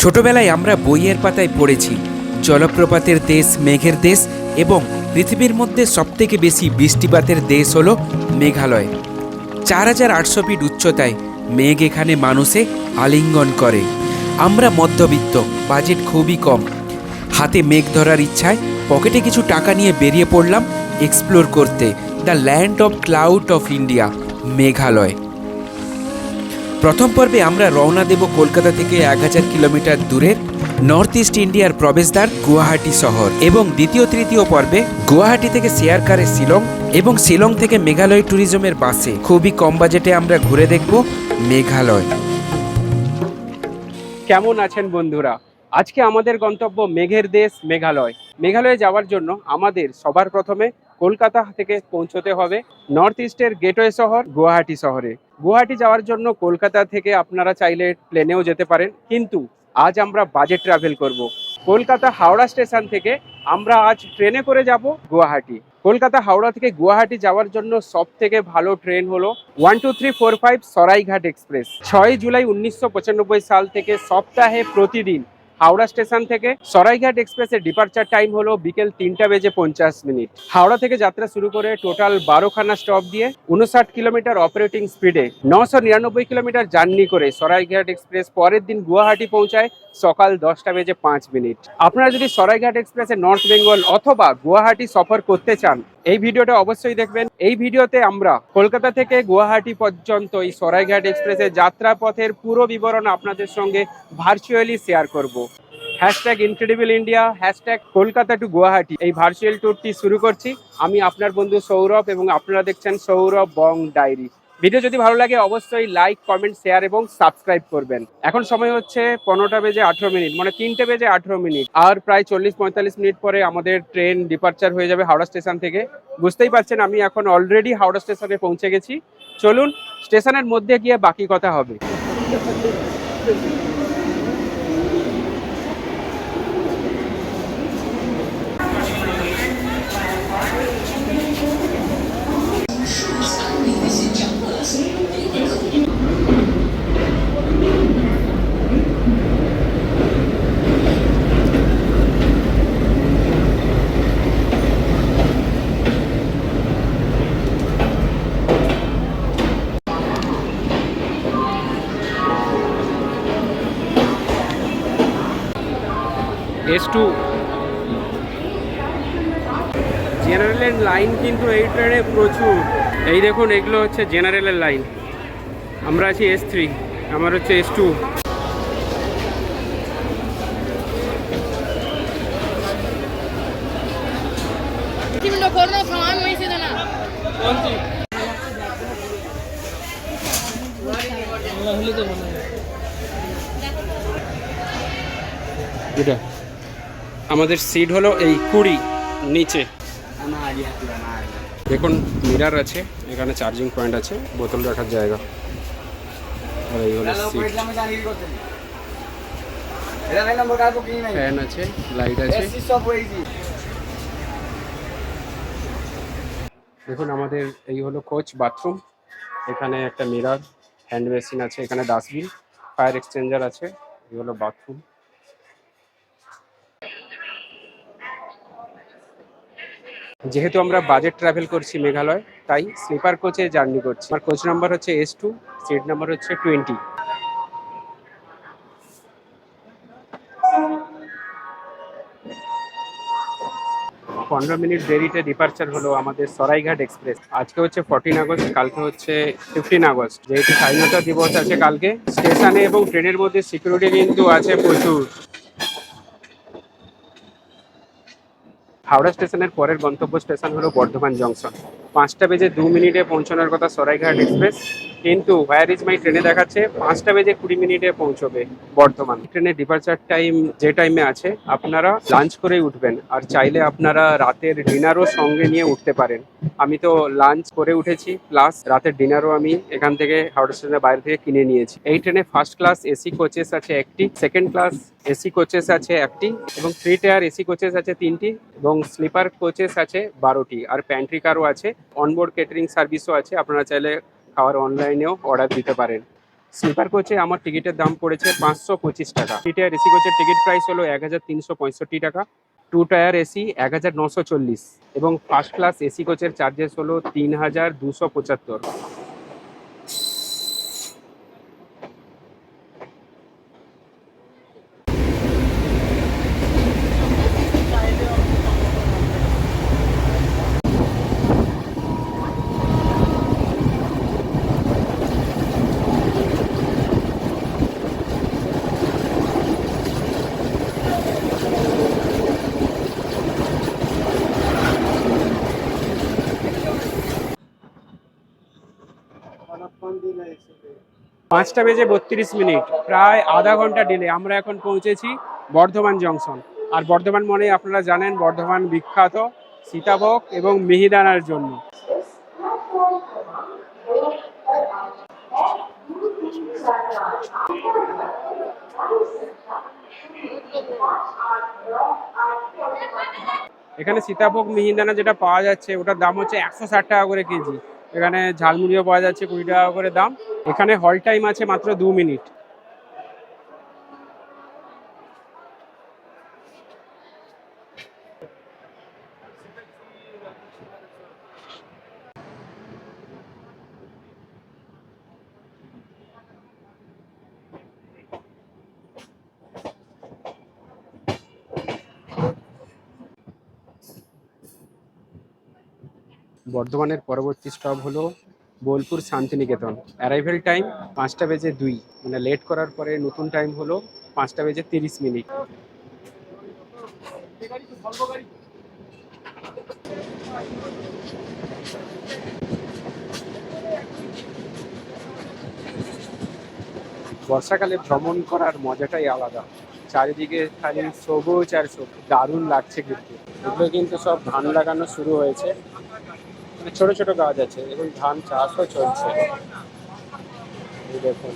ছোটবেলায় আমরা বইয়ের পাতায় পড়েছি জলপ্রপাতের দেশ মেঘের দেশ এবং পৃথিবীর মধ্যে সবথেকে বেশি বৃষ্টিপাতের দেশ হলো মেঘালয়। 4800 ফিট উচ্চতায় মেঘ এখানে মানুষে আলিঙ্গন করে। আমরা মধ্যবিত্ত, বাজেট খুবই কম, হাতে মেঘ ধরার ইচ্ছায় পকেটে কিছু টাকা নিয়ে বেরিয়ে পড়লাম এক্সপ্লোর করতে the land of cloud of India, Meghalaya. প্রথম পর্বে আমরা রওনা দেব কলকাতা থেকে 1000 কিলোমিটার দূরের নর্থ ইস্ট ইন্ডিয়ার প্রবেশদ্বার গুয়াহাটি শহর, এবং দ্বিতীয় তৃতীয় পর্বে গুয়াহাটি থেকে শেয়ার কারে শিলং এবং শিলং থেকে মেঘালয় ট্যুরিজমের বাসে খুবই কম বাজেটে আমরা ঘুরে দেখব মেঘালয়। কেমন আছেন বন্ধুরা? আজকে আমাদের গন্তব্য মেঘের দেশ মেঘালয়। মেঘালয়ে যাওয়ার জন্য আমাদের সবার প্রথমে কলকাতা থেকে পৌঁছতে হবে নর্থ ইস্টের গেটওয়ে শহর গুয়াহাটি শহরে। গুয়াহাটি যাওয়ার জন্য কলকাতা থেকে আপনারা চাইলে প্লেনেও যেতে পারেন, কিন্তু আজ আমরা বাজেট ট্রাভেল করব। কলকাতা হাওড়া স্টেশন থেকে আমরা আজ ট্রেনে করে যাব গুয়াহাটি। কলকাতা হাওড়া থেকে গুয়াহাটি যাওয়ার জন্য সব থেকে ভালো ট্রেন হলো 12345 সরাইঘাট এক্সপ্রেস। 6 জুলাই 1995 সাল থেকে সপ্তাহে প্রতিদিন হাওড়া স্টেশন থেকে সরাইঘাট এক্সপ্রেসের ডিপার্চার টাইম হলো বিকেল 3:50 হাওড়া থেকে যাত্রা শুরু করে টোটাল 12খানা স্টপ দিয়ে 59 কিলোমিটার অপারেটিং স্পিডে 999 কিলোমিটার জার্নি করে সরাইঘাট এক্সপ্রেস পরের দিন গুয়াহাটি পৌঁছায় সকাল 10:05। আপনারা যদি সরাইঘাট এক্সপ্রেসে নর্থ বেঙ্গল অথবা গুয়াহাটি সফর করতে চান, এই ভিডিওটা অবশ্যই দেখবেন। এই ভিডিওতে আমরা কলকাতা থেকে গুয়াহাটি পর্যন্ত এই সরাইঘাট এক্সপ্রেসের যাত্রাপথের পুরো বিবরণ আপনাদের সঙ্গে ভার্চুয়ালি শেয়ার করব। #Incredible India, Kolkata to Guwahati এই ভার্চুয়াল ট্যুরটি শুরু করছি। আমি আপনার বন্ধু সৌরভ এবং আপনারা দেখছেন সৌরভ বং ডায়েরি। ভিডিও যদি ভালো লাগে অবশ্যই লাইক, কমেন্ট, শেয়ার এবং সাবস্ক্রাইব করবেন। এখন সময় হচ্ছে 15:18, মানে 3:18, আর প্রায় 40-45 মিনিট পরে আমাদের ট্রেন ডিপার্চার হয়ে যাবে হাওড়া স্টেশন থেকে। বুঝতেই পারছেন আমি এখন অলরেডি হাওড়া স্টেশনে পৌঁছে গেছি। চলুন স্টেশনের মধ্যে গিয়ে বাকি কথা হবে। S2 জেনারেলের লাইন কিন্তু এই ট্রেনে প্রচুর। এই দেখুন, এগুলো হচ্ছে জেনারেলের লাইন। আমরা আছি S3, আমার হচ্ছে S2। এটা আমাদের সিট হলো এই 20 নিচে। দেখুন মিরার আছে, এখানে চার্জিং পয়েন্ট আছে, বোতল রাখার জায়গা, আর এই হলো সিট। ফ্যান আছে, লাইট আছে। দেখুন আমাদের এই হলো কোচ বাথরুম। এখানে একটা মিরার, হ্যান্ড মেশিন আছে, এখানে ডাস্টবিন, ফায়ার এক্সচেঞ্জার আছে। এই হলো বাথরুম। যেহেতু আমরা বাজেট ট্রাভেল করছি মেঘালয়, তাই স্লিপার কোচে জার্নি করছি। আমার কোচ নাম্বার হচ্ছে S2, সিট নাম্বার হচ্ছে 20। পনেরো মিনিট দেরিতে ডিপার্চার হলো আমাদের সরাইঘাট এক্সপ্রেস। আজকে হচ্ছে 14 আগস্ট, কালকে হচ্ছে 15 আগস্ট। যেহেতু স্বাধীনতা দিবস আছে কালকে, স্টেশনে এবং ট্রেনের মধ্যে সিকিউরিটি কিন্তু আছে প্রচুর। হাওড়া স্টেশনের পরের গন্তব্য স্টেশন হলো বর্ধমান জংশন। 5:02 পৌঁছানোর কথা সরাইঘাট এক্সপ্রেস, কিন্তু হোয়ার ইজ মাই ট্রেনে দেখাচ্ছে 5:20 পৌঁছবে বর্ধমান। ট্রেনের ডিপার্চার টাইম যে টাইমে আছে আপনারা লাঞ্চ করেই উঠবেন, আর চাইলে আপনারা রাতের ডিনারও সঙ্গে নিয়ে উঠতে পারেন। আমি তো লাঞ্চ করে উঠেছি, প্লাস রাতের ডিনারও আমি এখান থেকে হাওড়া স্টেশনের বাইরে থেকে কিনে নিয়েছি। এই ট্রেনে ফার্স্ট ক্লাস এসি কোচেস আছে 1টি, সেকেন্ড ক্লাস এসি কোচেস আছে 1টি, এবং 3 টায়ার এসি কোচেস আছে 3টি, এবং স্লিপার কোচেস আছে 12টি, আর প্যান্ট্রি কারও আছে। অনবোর্ড কেটারিং সার্ভিসও আছে, আপনারা চাইলে খাওয়ার অনলাইনেও অর্ডার দিতে পারেন। স্লিপার কোচে আমার টিকিটের দাম পড়েছে 525 টাকা। 3 টায়ার এসি কোচের টিকিট প্রাইস হলো 1365 টাকা। 2 টায়ার এসি 1940 এবং ফার্স্ট ক্লাস এসি কোচের চার্জেস হলো 3275। 5টা বেজে 32 মিনিট, প্রায় আধা ঘন্টা ডিলে। আমরা এখন পৌঁছেছি বর্ধমান জংশন। আর বর্ধমান মানে আপনারা জানেন বর্ধমান বিখ্যাত সীতাভোগ এবং মিহিদানার জন্য। এখানে সীতাভোগ মিহিদানা যেটা পাওয়া যাচ্ছে ওটার দাম হচ্ছে 160 টাকা করে কেজি। এখানে ঝালমুড়িও পাওয়া যাচ্ছে 20 টাকা করে দাম। এখানে হল টাইম আছে মাত্র 2 মিনিট। বর্ধমানের পরবর্তী স্টপ হলো বোলপুর শান্তিনিকেতন। অ্যারাইভেল টাইম 5টা বেজে 2, মানে লেট করার পরে নতুন টাইম হলো 5টা বেজে 30 মিনিট। বর্ষাকালে ভ্রমণ করার মজাটাই আলাদা। চারিদিকে খালি সবুজ আর সবুজ, দারুণ লাগছে। কিন্তু এগুলো কিন্তু সব ধান লাগানো শুরু হয়েছে, মানে ছোট ছোট গাছ আছে এবং ধান চাষও চলছে। এই দেখুন,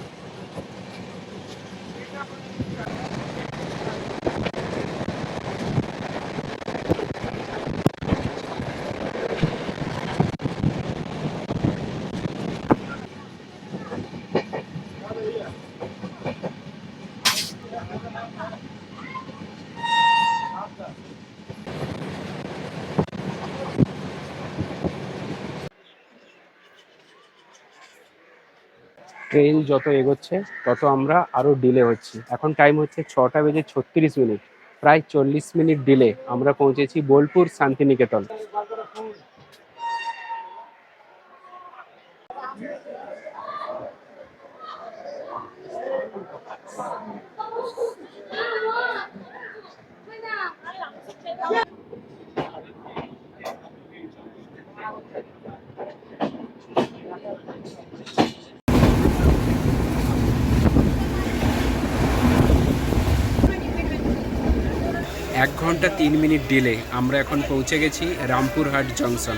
ট্রেন যত এগোচ্ছে তত আমরা আরো ডিলে হচ্ছি। এখন টাইম হচ্ছে 6টা বেজে 36 মিনিট, প্রায় 40 মিনিট ডিলে আমরা পৌঁছেছি বোলপুর শান্তিনিকেতন। 1 ঘন্টা 3 মিনিট ডিলে আমরা এখন পৌঁছে গেছি রামপুর হাট জংশন।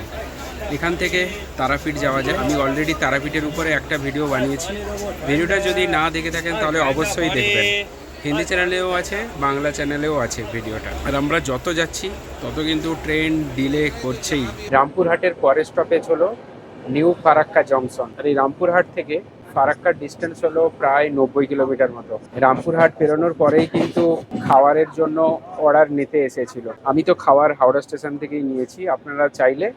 এখান থেকে তারাপীঠ যাওয়া যায়। আমি অলরেডি তারাপীঠের উপরে একটা ভিডিও বানিয়েছি। ভিডিওটা যদি না দেখে থাকেন তাহলে অবশ্যই দেখবেন। হিন্দি চ্যানেলেও আছে, বাংলা চ্যানেলেও আছে ভিডিওটা। আর আমরা যত যাচ্ছি তত কিন্তু ট্রেন ডিলে করছেই। রামপুর হাটের পরের স্টপেজ হলো নিউ ফারাক্কা জংশন। আর এই রামপুর হাট থেকে ফারাক্কার ডিস্টেন্স হলো প্রায় 90 কিলোমিটার মতো। রামপুর হাট পেরোনোর পরেই কিন্তু খাবারের জন্য অর্ডার নিতে এসেছিল। আমি তো খাবার হাওড়া স্টেশন থেকেই নিয়েছি। আপনারা চাইলে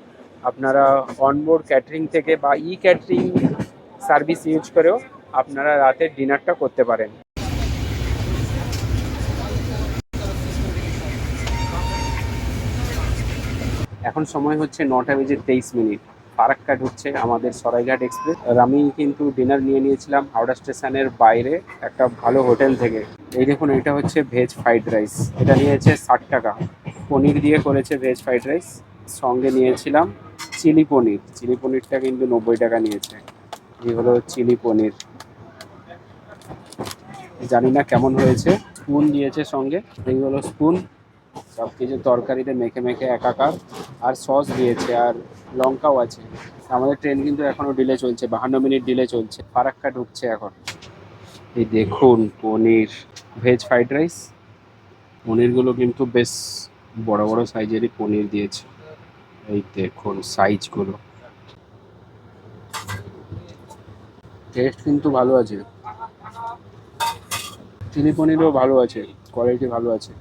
আপনারা অনবোর্ড ক্যাটারিং থেকে বা ক্যাটারিং সার্ভিস ইউজ করেও আপনারা রাতের ডিনারটা করতে পারেন। এখন সময় হচ্ছে 9টা বেজে 23 মিনিট। ফারাক্কা ঢুকছে আমাদের সরাইঘাট এক্সপ্রেস। আর আমি কিন্তু ডিনার নিয়ে নিয়েছিলাম হাওড়া স্টেশনের বাইরে একটা ভালো হোটেল থেকে। এই দেখুন, এটা হচ্ছে ভেজ ফ্রাইড রাইস। এটা নিয়েছে 60 টাকা। পনির দিয়ে করেছে ভেজ ফ্রাইড রাইস। সঙ্গে নিয়েছিলাম চিলি পনির। চিলি পনিরটা কিন্তু 90 টাকা নিয়েছে। এই হলো চিলি পনির। জানি না কেমন হয়েছে। স্পুন দিয়েছে সঙ্গে, এই হলো স্পুন। সব কিছু তরকারিতে মেখে মেখে একাকার। আর সস দিয়েছে, আর লঙ্কাও আছে। আমাদের ট্রেন কিন্তু এখনো ডিলে চলছে, 52 মিনিট ডিলে চলছে। ফারাক্কা ঢুকছে এখন। এই দেখুন পনির, ভেজ ফ্রাইড রাইস। পনিরগুলো কিন্তু বেশ বড় বড় সাইজেরই পনির দিয়েছে। এই দেখুন সাইজগুলো, টেস্ট কিন্তু ভালো আছে। চিলি পনিরও ভালো আছে, কোয়ালিটি ভালো আছে।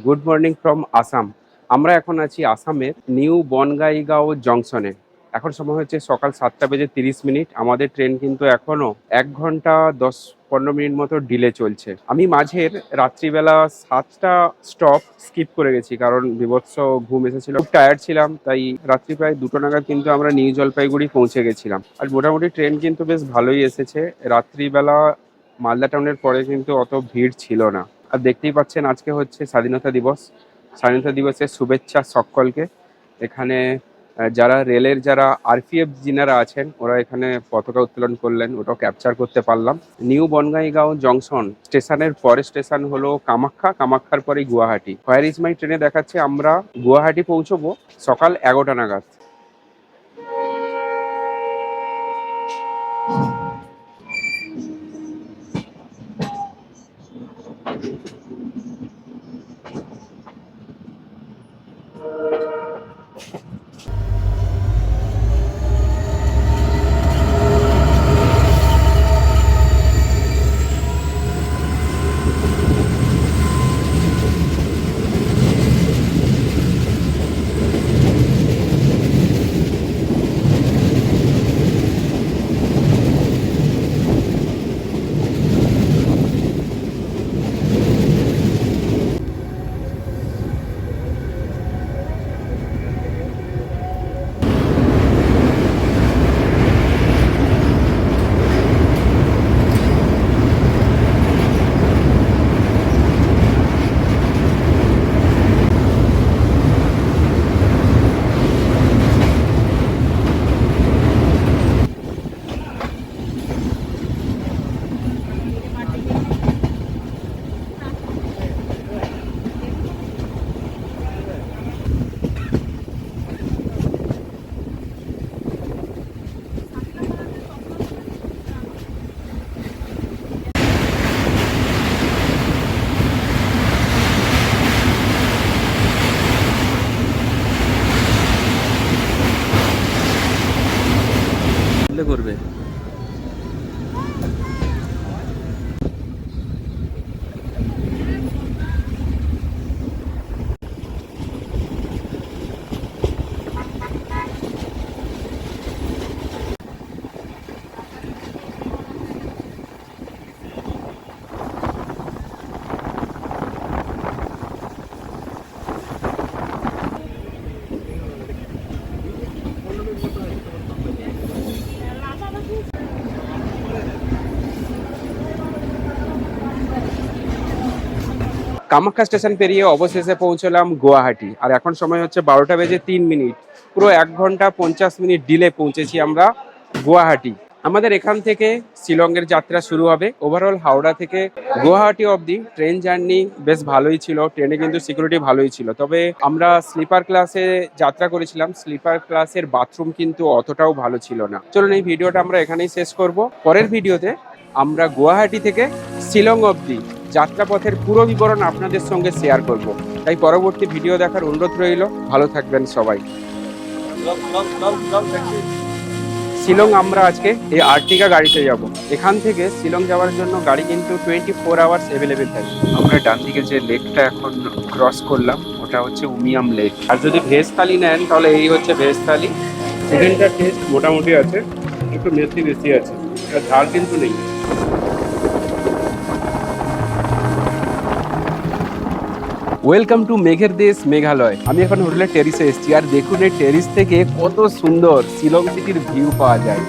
Good morning from Assam. আমরা এখন আছি আসামের নিউ বনগাইগাঁও জংশনে। এখন সময় হচ্ছে সকাল 7:30। আমাদের ট্রেন কিন্তু এখনো 1 ঘন্টা 10-15 মিনিট মতো ডিলে চলছে। আমি মাঝের রাত্রিবেলা 7টা স্টপ স্কিপ করে গেছি, কারণ বিভৎস ঘুম এসেছিল, খুব টায়ার্ড ছিলাম। তাই রাত্রি প্রায় 2টো নাগাদ কিন্তু আমরা নিউ জলপাইগুড়ি পৌঁছে গেছিলাম। আর মোটামুটি ট্রেন কিন্তু বেশ ভালোই এসেছে। রাত্রিবেলা মালদা টাউনের পরে কিন্তু অত ভিড় ছিল না। আর দেখতেই পাচ্ছেন আজকে হচ্ছে স্বাধীনতা দিবস। স্বাধীনতা দিবসের শুভেচ্ছা সকলকে। এখানে যারা রেলের যারা আরপিএফ যিনারা আছেন ওরা এখানে পতাকা উত্তোলন করলেন, ওটাও ক্যাপচার করতে পারলাম। নিউ বনগাইগাঁও জংশন স্টেশনের পরে স্টেশন হলো কামাখ্যা, কামাখ্যার পরেই গুয়াহাটি। হোয়ার ইজ মাই ট্রেনে দেখাচ্ছে আমরা গুয়াহাটি পৌঁছবো সকাল 11টা নাগাদ। করবে কামাখ্যা স্টেশন পেরিয়ে অবশেষে পৌঁছলাম গুয়াহাটি। আর এখন সময় হচ্ছে 12:03। পুরো 1 ঘন্টা 50 মিনিট ডিলে পৌঁছেছি আমরা গুয়াহাটি। আমাদের এখান থেকে শিলংয়ের যাত্রা শুরু হবে। ওভারঅল হাওড়া থেকে গুয়াহাটি অবধি ট্রেন জার্নি বেশ ভালোই ছিল। ট্রেনে কিন্তু সিকিউরিটি ভালোই ছিল, তবে আমরা স্লিপার ক্লাসে যাত্রা করেছিলাম। স্লিপার ক্লাসের বাথরুম কিন্তু অতটাও ভালো ছিল না। চলুন এই ভিডিওটা আমরা এখানেই শেষ করব। পরের ভিডিওতে আমরা গুয়াহাটি থেকে শিলং অবধি যাত্রাপথের পুরো বিবরণ আপনাদের সঙ্গে শেয়ার করব। তাই পরবর্তী ভিডিও দেখার অনুরোধ রইল। ভালো থাকবেন সবাই। শিলং আমরা আজকে এই আর্টিকা গাড়িতে যাব। এখান থেকে শিলং যাওয়ার জন্য গাড়ি কিন্তু 24 আওয়ার্স অ্যাভেলেবেল থাকে। আমরা ডান দিকে যে লেকটা এখন ক্রস করলাম ওটা হচ্ছে উমিয়াম লেক। আর যদি ভেজ থালি নেন তাহলে এই হচ্ছে ভেজ থালি। চিকেনটার টেস্ট মোটামুটি আছে, একটু বেশি আছে, ঝাল কিন্তু নেই। ওয়েলকাম টু মেঘের দেশ মেঘালয়। আমি এখন হোটেলের টেরিসে এসেছি, আর দেখুন এই টেরিস থেকে কত সুন্দর শিলং সিটির ভিউ পাওয়া যায়।